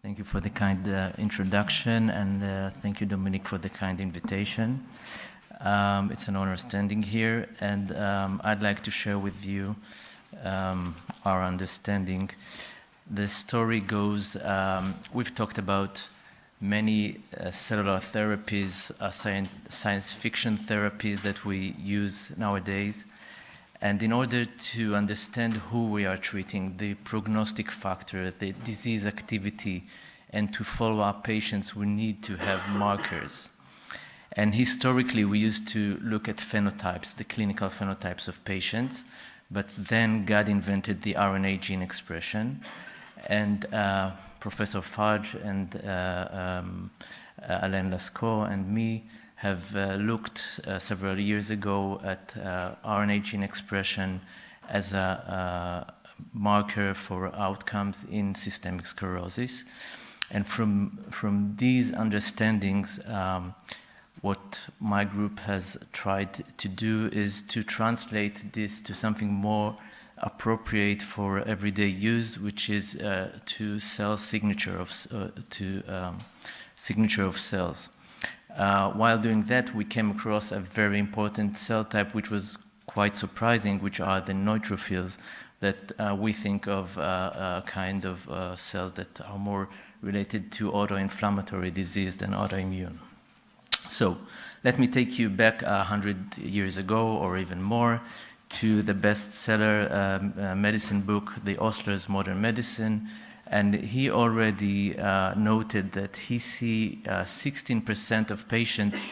Thank you for the kind introduction, and thank you, Dominic, for the kind invitation. It's an honor standing here, and I'd like to share with you our understanding. The story goes, we've talked about many cellular therapies, science fiction therapies that we use nowadays. And in order to understand who we are treating, the prognostic factor, the disease activity, and to follow up patients, we need to have markers. And historically, we used to look at phenotypes, the clinical phenotypes of patients, but then God invented the RNA gene expression. And Professor Fudge and Alain Lascaux and me have looked several years ago at RNA gene expression as a marker for outcomes in systemic sclerosis. And from these understandings, what my group has tried to do is to translate this to something more appropriate for everyday use, which is to cell signature of cells. While doing that, we came across a very important cell type, which was quite surprising, which are the neutrophils, that we think of a kind of cells that are more related to autoinflammatory disease than autoimmune. So let me take you back 100 years ago, or even more, to the bestseller medicine book, the Osler's Modern Medicine. And he already noted that he sees 16% of patients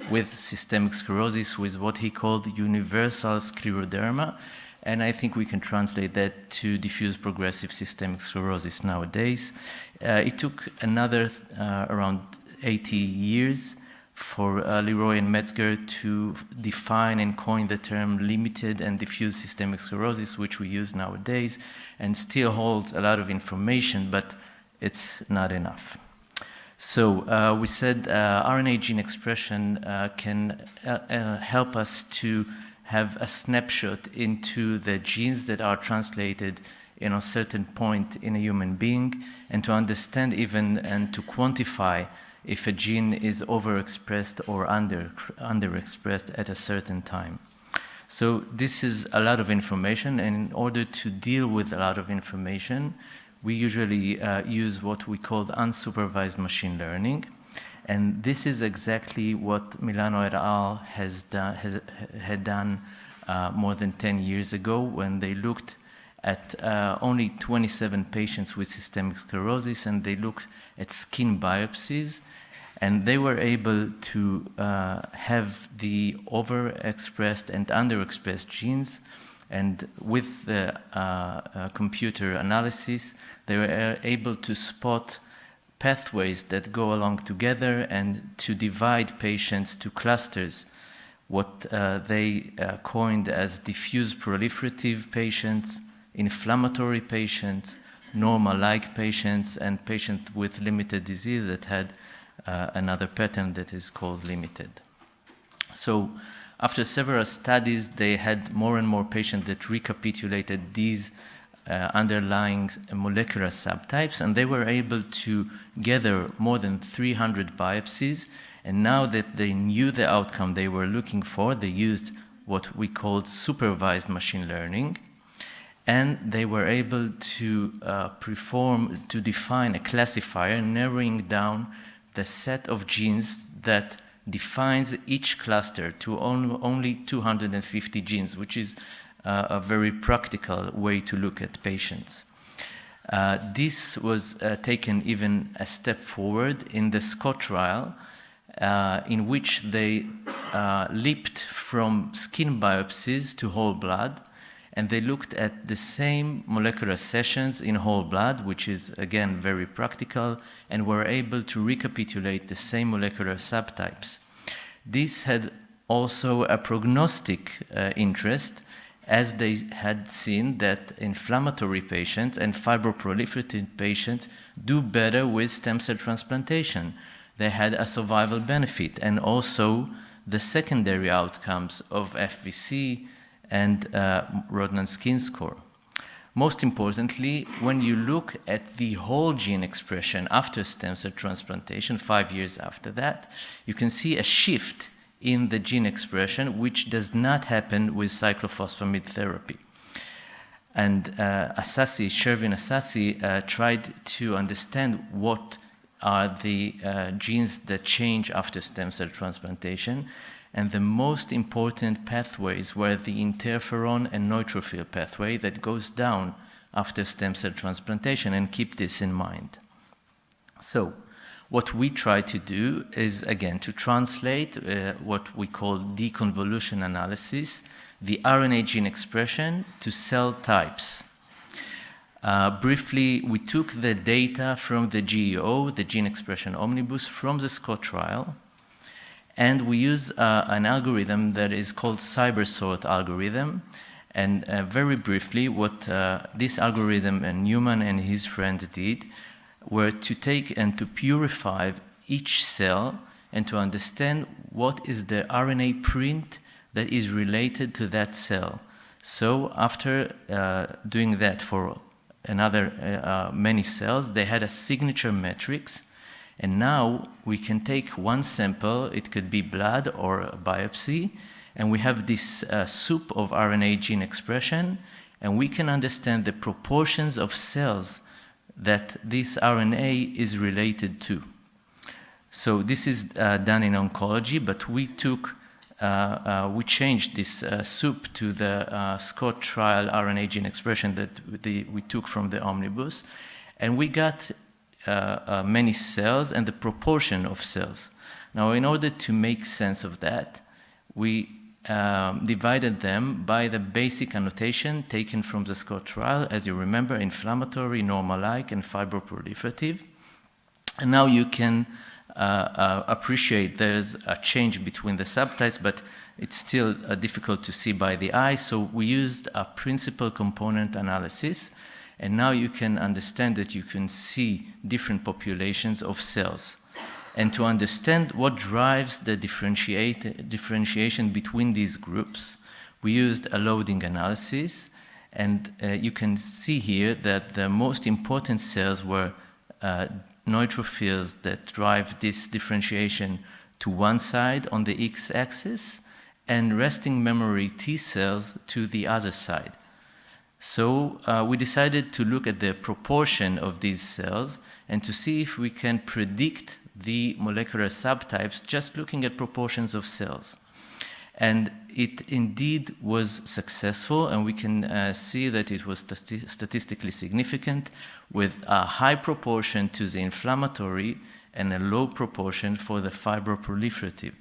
with systemic sclerosis with what he called universal scleroderma. And I think we can translate that to diffuse progressive systemic sclerosis nowadays. It took another around 80 years for Leroy and Metzger to define and coin the term limited and diffuse systemic sclerosis, which we use nowadays, and still holds a lot of information, but it's not enough. So we said RNA gene expression can help us to have a snapshot into the genes that are translated in a certain point in a human being, and to understand even and to quantify if a gene is overexpressed or underexpressed at a certain time. So this is a lot of information, and in order to deal with a lot of information, we usually use what we call unsupervised machine learning. And this is exactly what Milano et al. Had done more than 10 years ago, when they looked at only 27 patients with systemic sclerosis, and they looked at skin biopsies. And they were able to have the overexpressed and underexpressed genes. And with the computer analysis, they were able to spot pathways that go along together and to divide patients to clusters, what they coined as diffuse proliferative patients, inflammatory patients, normal-like patients, and patients with limited disease that had another pattern that is called limited. So after several studies, they had more and more patients that recapitulated these underlying molecular subtypes, and they were able to gather more than 300 biopsies. And now that they knew the outcome they were looking for, they used what we called supervised machine learning. And they were able to define a classifier, narrowing down the set of genes that defines each cluster to only 250 genes, which is a very practical way to look at patients. This was taken even a step forward in the Scott trial, in which they leaped from skin biopsies to whole blood, and they looked at the same molecular sessions in whole blood, which is, again, very practical, and were able to recapitulate the same molecular subtypes. This had also a prognostic interest, as they had seen that inflammatory patients and fibroproliferative patients do better with stem cell transplantation. They had a survival benefit, and also the secondary outcomes of FVC and Rodnan skin score. most importantly, when you look at the whole gene expression after stem cell transplantation, 5 years after that, you can see a shift in the gene expression, which does not happen with cyclophosphamide therapy. And Shervin Assassi tried to understand what are the genes that change after stem cell transplantation. And the most important pathways were the interferon and neutrophil pathway that goes down after stem cell transplantation, and keep this in mind. So what we try to do is, again, to translate what we call deconvolution analysis, the RNA gene expression to cell types. Briefly, we took the data from the GEO, the Gene Expression Omnibus, from the Scott trial, and we used an algorithm that is called CyberSort algorithm. And very briefly, what this algorithm and Newman and his friend did were to take and to purify each cell and to understand what is the RNA print that is related to that cell. So after doing that for another many cells, they had a signature matrix. And now we can take one sample, it could be blood or a biopsy, and we have this soup of RNA gene expression, and we can understand the proportions of cells that this RNA is related to. So this is done in oncology, but we changed this soup to the Scott trial RNA gene expression that we took from the Omnibus, and we got many cells and the proportion of cells. Now, in order to make sense of that, we divided them by the basic annotation taken from the Scott trial, as you remember, inflammatory, normal-like, and fibroproliferative. And now you can appreciate there's a change between the subtypes, but it's still difficult to see by the eye, so we used a principal component analysis. And now you can understand that you can see different populations of cells. And to understand what drives the differentiation between these groups, we used a loading analysis. And you can see here that the most important cells were neutrophils that drive this differentiation to one side on the x-axis, and resting memory T cells to the other side. So we decided to look at the proportion of these cells and to see if we can predict the molecular subtypes just looking at proportions of cells. And it indeed was successful, and we can see that it was statistically significant, with a high proportion to the inflammatory and a low proportion for the fibroproliferative.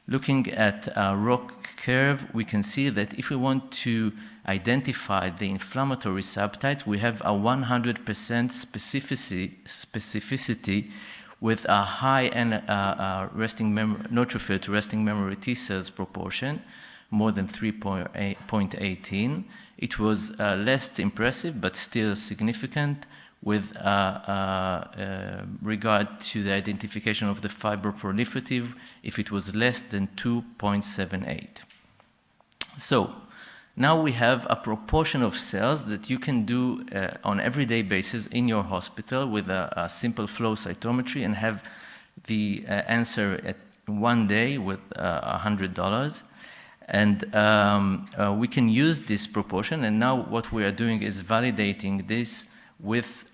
Looking at a ROC curve, we can see that if we want to identify the inflammatory subtype, we have a 100% specificity with a high neutrophil to resting memory T cells proportion, more than 3.18. It was less impressive, but still significant with regard to the identification of the fibroproliferative if it was less than 2.78. So now we have a proportion of cells that you can do on everyday basis in your hospital with a simple flow cytometry and have the answer at one day with $100. And we can use this proportion, and now what we are doing is validating this with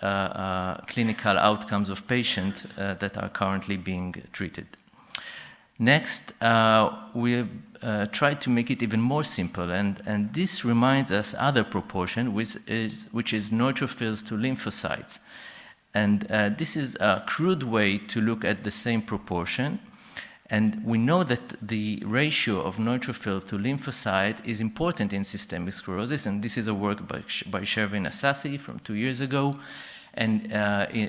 clinical outcomes of patients that are currently being treated. Next, we tried to make it even more simple, and this reminds us other proportion, which is neutrophils to lymphocytes. And this is a crude way to look at the same proportion. And we know that the ratio of neutrophil to lymphocyte is important in systemic sclerosis, and this is a work by Shervin Assassi from 2 years ago. And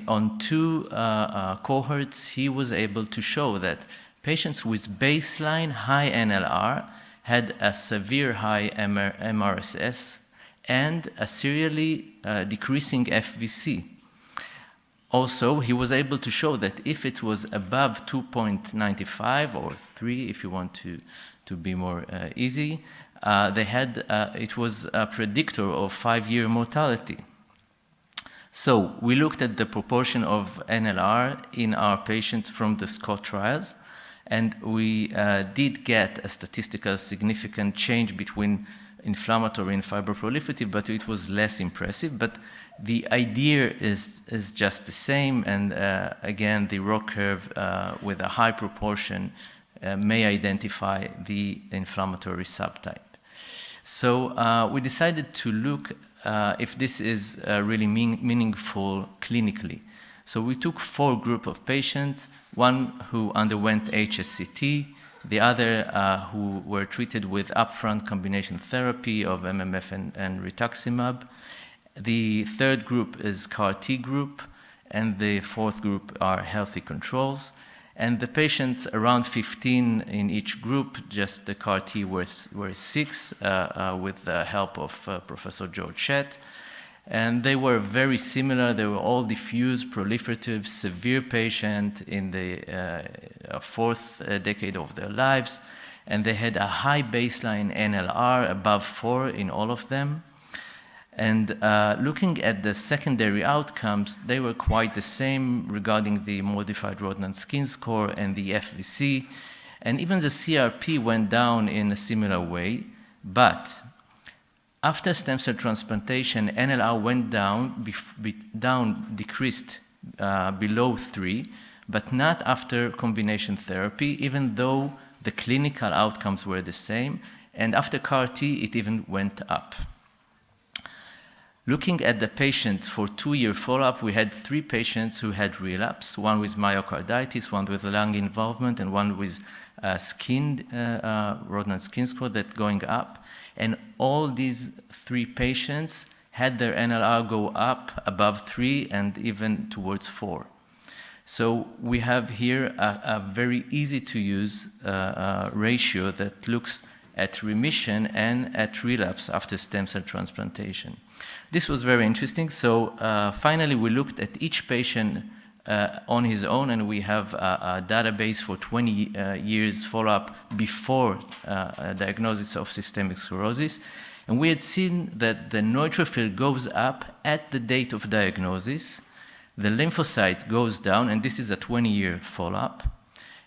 on two cohorts, he was able to show that patients with baseline high NLR had a severe high MRSS and a serially decreasing FVC. Also, he was able to show that if it was above 2.95 or 3, if you want to be more easy, it was a predictor of 5-year mortality. So we looked at the proportion of NLR in our patients from the Scott trials, and we did get a statistical significant change between inflammatory and fibroproliferative, but it was less impressive. But the idea is just the same, and again, the ROC curve with a high proportion may identify the inflammatory subtype. So we decided to look if this is really meaningful clinically. So we took 4 groups of patients, one who underwent HSCT, the other who were treated with upfront combination therapy of MMF and rituximab. The third group is CAR-T group, and the fourth group are healthy controls. And the patients, around 15 in each group, just the CAR-T were 6 with the help of Professor George Shett. And they were very similar. They were all diffuse, proliferative, severe patients in the fourth decade of their lives. And they had a high baseline NLR, above 4 in all of them. And looking at the secondary outcomes, they were quite the same regarding the modified Rodnan skin score and the FVC. And even the CRP went down in a similar way. But after stem cell transplantation, NLR went down, decreased below 3, but not after combination therapy, even though the clinical outcomes were the same. And after CAR-T, it even went up. Looking at the patients for 2-year follow-up, we had 3 patients who had relapse, one with myocarditis, one with lung involvement, and one with Rodnan skin score that going up. And all these 3 patients had their NLR go up above 3 and even towards 4. So we have here a very easy to use ratio that looks at remission and at relapse after stem cell transplantation. This was very interesting. So finally, we looked at each patient on his own, and we have a database for 20 years follow-up before diagnosis of systemic sclerosis. And we had seen that the neutrophil goes up at the date of diagnosis, the lymphocytes goes down, and this is a 20-year follow-up.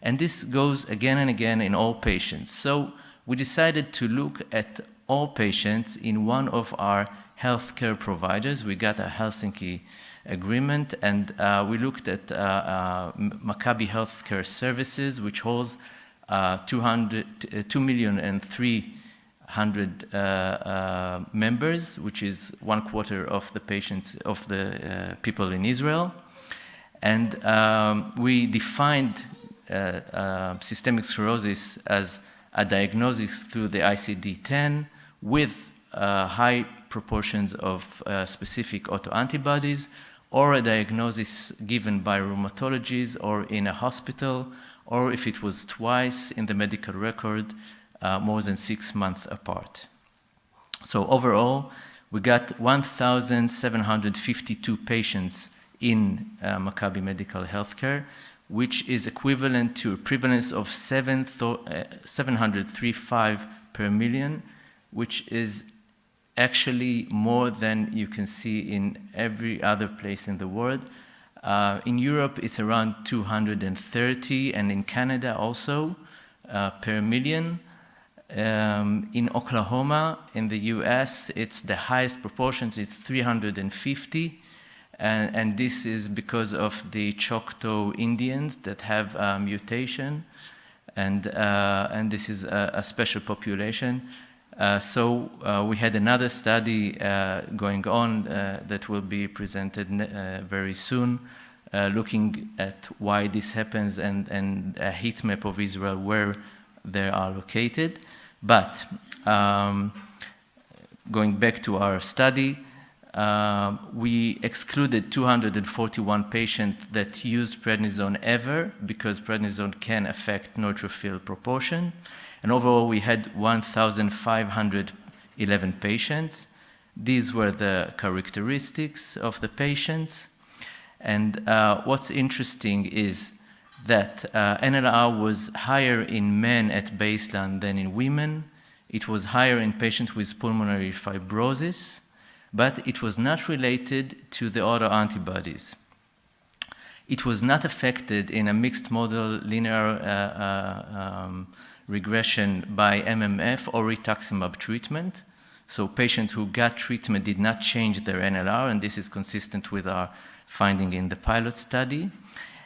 And this goes again and again in all patients. So we decided to look at all patients in one of our healthcare providers. We got a Helsinki agreement, and we looked at Maccabi Healthcare Services, which holds 2,300,000 members, which is 1/4 of the patients of the people in Israel. And we defined systemic sclerosis as a diagnosis through the ICD-10 with high proportions of specific autoantibodies, or a diagnosis given by rheumatologists or in a hospital, or if it was twice in the medical record, more than 6 months apart. So overall, we got 1,752 patients in Maccabi Medical Healthcare, which is equivalent to a prevalence of 735 per million, which is actually more than you can see in every other place in the world. In Europe, it's around 230, and in Canada also per million. In Oklahoma, in the US, it's the highest proportions, it's 350. And this is because of the Choctaw Indians that have a mutation, and this is a special population. So we had another study going on that will be presented very soon, looking at why this happens and a heat map of Israel where they are located. But going back to our study, we excluded 241 patients that used prednisone ever, because prednisone can affect neutrophil proportion. And overall, we had 1,511 patients. These were the characteristics of the patients. And what's interesting is that NLR was higher in men at baseline than in women. It was higher in patients with pulmonary fibrosis, but it was not related to the autoantibodies. It was not affected in a mixed model linear regression by MMF or rituximab treatment. So patients who got treatment did not change their NLR, and this is consistent with our finding in the pilot study.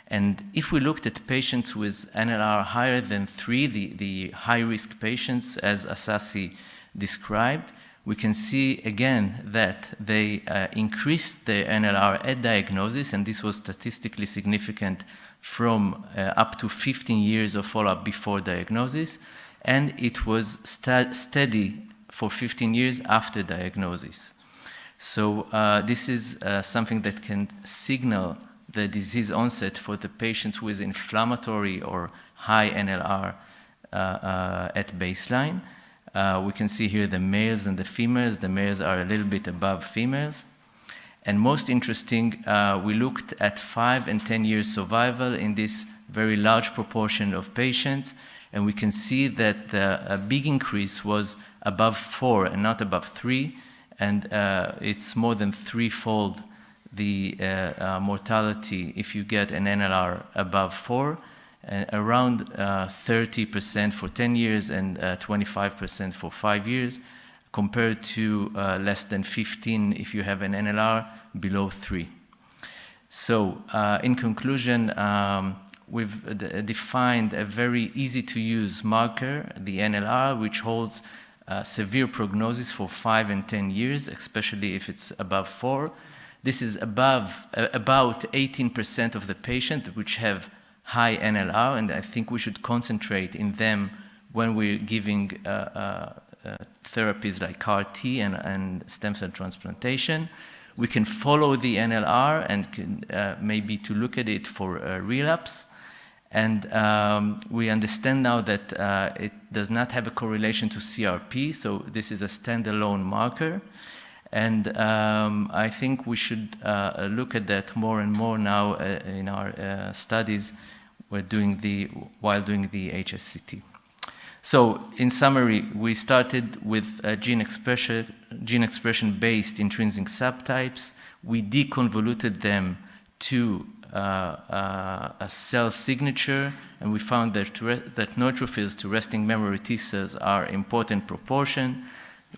And if we looked at patients with NLR higher than 3, the high-risk patients, as Asasi described, we can see again that they increased their NLR at diagnosis, and this was statistically significant from up to 15 years of follow-up before diagnosis, and it was steady for 15 years after diagnosis. So this is something that can signal the disease onset for the patients with inflammatory or high NLR at baseline. We can see here the males and the females. The males are a little bit above females. And most interesting, we looked at 5 and 10 years survival in this very large proportion of patients, and we can see that the big increase was above 4 and not above 3, and it's more than threefold the mortality if you get an NLR above 4, around 30% for 10 years and 25% for 5 years, compared to less than 15 if you have an NLR below 3. So in conclusion, we've defined a very easy-to-use marker, the NLR, which holds severe prognosis for 5 and 10 years, especially if it's above 4. This is above about 18% of the patients which have high NLR, and I think we should concentrate in them when we're giving therapies like CAR-T and stem cell transplantation. We can follow the NLR and can, maybe to look at it for relapse. And we understand now that it does not have a correlation to CRP, so this is a standalone marker. And I think we should look at that more and more now in our studies while doing the HSCT. So in summary, we started with gene expression-based intrinsic subtypes. We deconvoluted them to a cell signature, and we found that neutrophils to resting memory T cells are important proportion.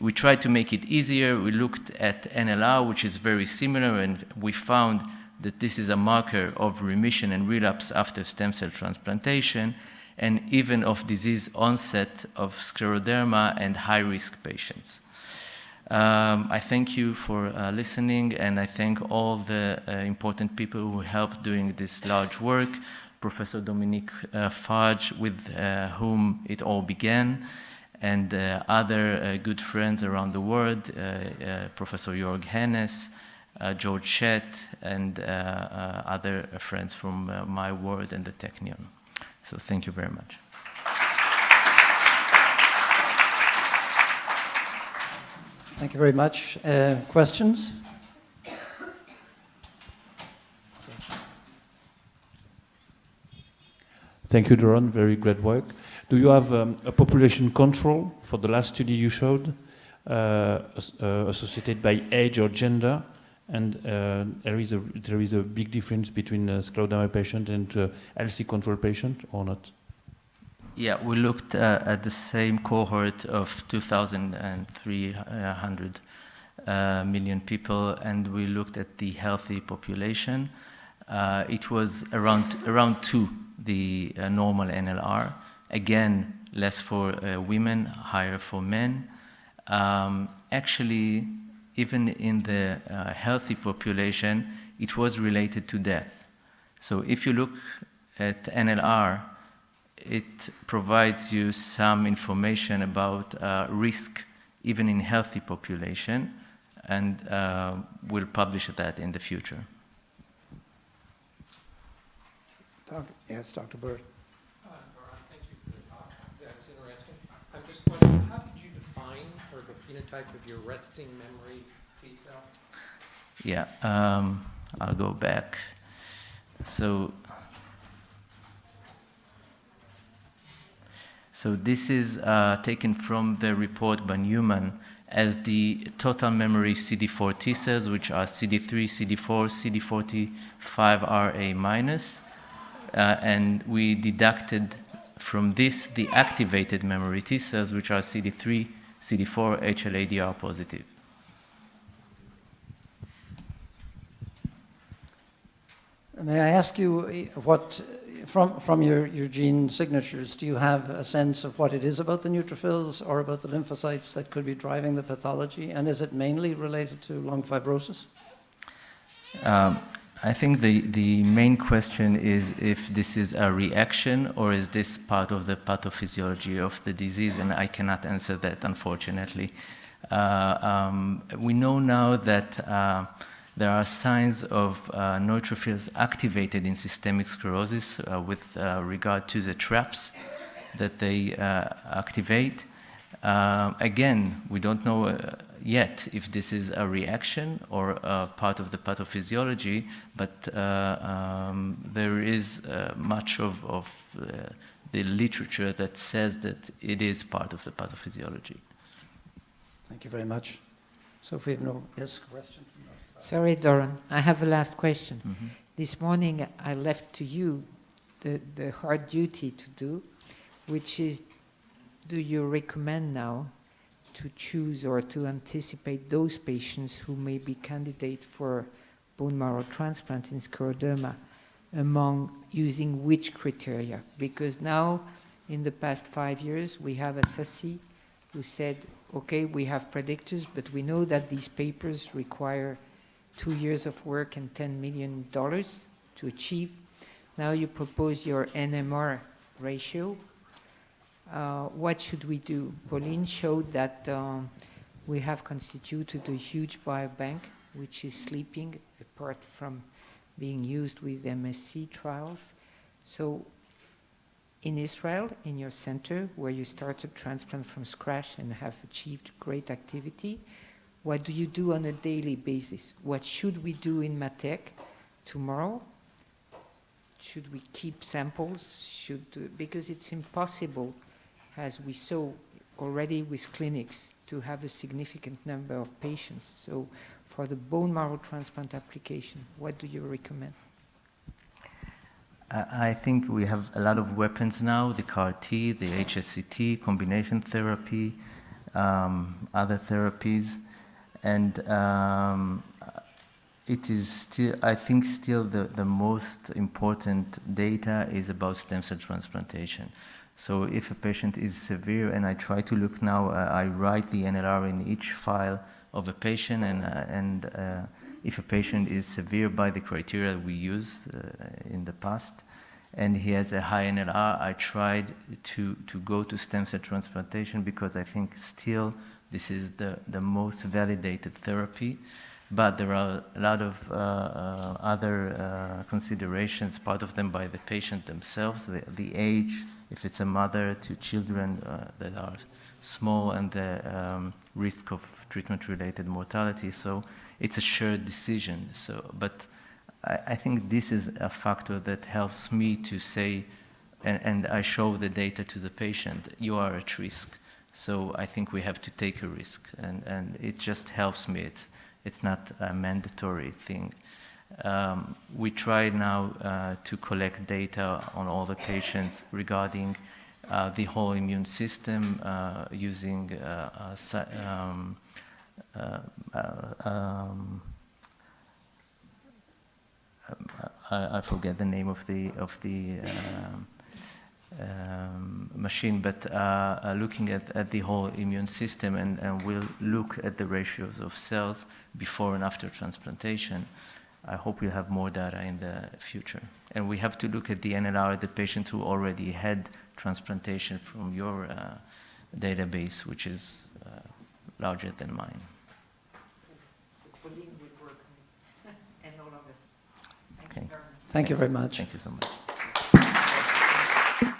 We tried to make it easier. We looked at NLR, which is very similar, and we found that this is a marker of remission and relapse after stem cell transplantation, and even of disease onset of scleroderma and high-risk patients. I thank you for listening, and I thank all the important people who helped doing this large work, Professor Dominique Fudge, with whom it all began, and other good friends around the world, Professor Jörg Hennes, George Schett, and other friends from my world and the Technion. So thank you very much. Thank you very much. Questions? Thank you, Doron. Very great work. Do you have a population control for the last study you showed, associated by age or gender? And there is a big difference between a scleroderma patient and LC control patient, or not? Yeah, we looked at the same cohort of 2,300 million people, and we looked at the healthy population. It was around 2, the normal NLR. Again, less for women, higher for men. Actually, even in the healthy population, it was related to death. So if you look at NLR, it provides you some information about risk even in healthy population, and we'll publish that in the future. Yes, Dr. Bird. Thank you for the talk. That's interesting. I'm just wondering, how did you define or the phenotype of your resting memory T cell? Yeah, I'll go back. So So this is taken from the report by Newman as the total memory CD4 T cells, which are CD3, CD4, CD45RA minus, and we deducted from this the activated memory T cells, which are CD3, CD4, HLA-DR positive. May I ask you what, from your gene signatures, do you have a sense of what it is about the neutrophils or about the lymphocytes that could be driving the pathology? And is it mainly related to lung fibrosis? I think the main question is if this is a reaction or is this part of the pathophysiology of the disease, and I cannot answer that, unfortunately. We know now that there are signs of neutrophils activated in systemic sclerosis with regard to the traps that they activate. Again, we don't know yet if this is a reaction or a part of the pathophysiology, but there is much of the literature that says that it is part of the pathophysiology. Thank you very much. So if we have no, yes, question from that. Sorry, Doran, I have a last question. Mm-hmm. This morning I left to you the hard duty to do, which is, do you recommend now to choose or to anticipate those patients who may be candidate for bone marrow transplant in scleroderma among using which criteria? Because now, in the past 5 years, we have a SASI who said, okay, we have predictors, but we know that these papers require 2 years of work and $10 million to achieve. Now you propose your NMR ratio. What should we do? Pauline showed that we have constituted a huge biobank, which is sleeping apart from being used with MSC trials. So in Israel, in your center, where you started transplant from scratch and have achieved great activity, what do you do on a daily basis? What should we do in Matek tomorrow? Should we keep samples? Because it's impossible, as we saw already with clinics, to have a significant number of patients. So for the bone marrow transplant application, what do you recommend? I think we have a lot of weapons now, the CAR-T, the HSCT, combination therapy, other therapies. And it is still, I think still the most important data is about stem cell transplantation. So if a patient is severe, and I try to look now, I write the NLR in each file of a patient, and if a patient is severe by the criteria we used in the past, and he has a high NLR, I tried to go to stem cell transplantation because I think still this is the most validated therapy. But there are a lot of other considerations, part of them by the patient themselves, the age, if it's a mother to children that are small, and the risk of treatment-related mortality. So it's a shared decision. But I think this is a factor that helps me to say, and I show the data to the patient, you are at risk. So I think we have to take a risk, and it just helps me. It's not a mandatory thing. We try now to collect data on all the patients regarding the whole immune system using I forget the name of the machine, but looking at the whole immune system, and we'll look at the ratios of cells before and after transplantation. I hope we'll have more data in the future. And we have to look at the NLR, the patients who already had transplantation from your database, which is larger than mine. Pauline will work on it, and all of us. Thank you very much. Thank you very much. Thank you so much.